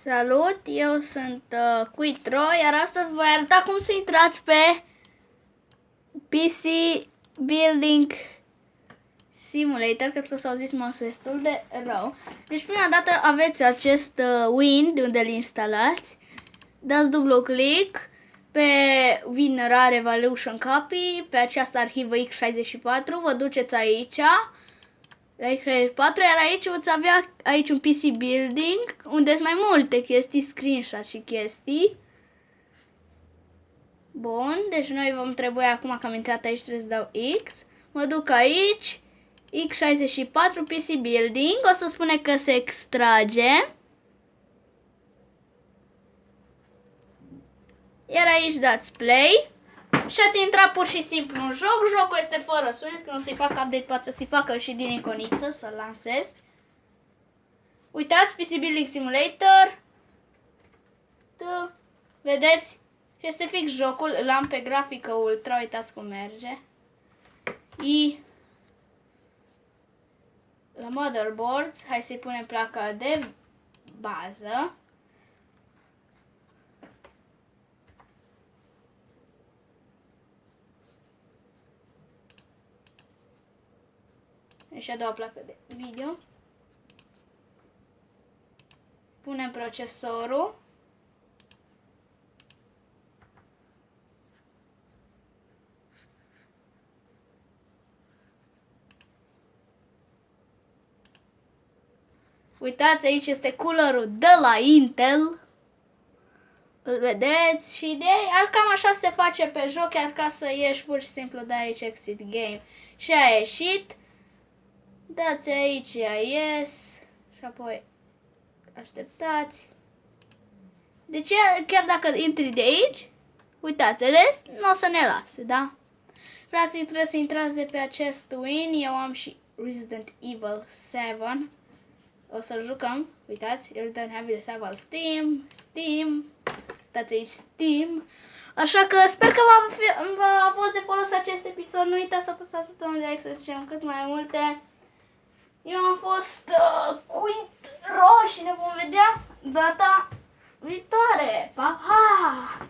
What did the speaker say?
Salut, eu sunt Quitro, iar astăzi voi arăta cum să intrați pe PC Building Simulator. Cred că s-au zis mouse destul de rău. Deci prima dată aveți acest Win de unde îl instalați. Dați dublu click pe WinRAR Evolution Copy, pe această arhivă x64, vă duceți aici la x64, iar aici veți avea aici un PC Building unde sunt mai multe chestii, screenshot și chestii. Bun, deci noi vom trebui acum că am intrat aici, trebuie să dau X. Mă duc aici, x64 PC Building, o să spune că se extrage. Iar aici dați play și ați intrat pur și simplu în joc. Jocul este fără sunet, că nu se-i fac update, poate să-i facă și din iconiță, să-l lansez. Uitați, PC Building Simulator. Vedeți? Este fix jocul, îl am pe grafică ultra, uitați cum merge. La motherboard, hai să-i punem placa de bază. Și a doua placă de video. Punem procesorul. Uitați, aici este coolerul de la Intel. Îl vedeți? Și cam așa se face pe joc, iar ca să ieși pur și simplu dai aici exit game. Și a ieșit. Dați aici yes și apoi așteptați. Deci chiar dacă intri de aici, uitați, vedeți? Nu o să ne lase, da? Practic trebuie să intrați de pe acest Win. Eu am și Resident Evil 7. O să-l jucăm, uitați, Resident Evil 7 Steam, uitați aici Steam. Așa că sper că v-a fost de folos acest episod. Nu uitați să apăsați butonul de like să zicem cât mai multe. Eu am fost Quitro și ne vom vedea data viitoare. Pa, pa!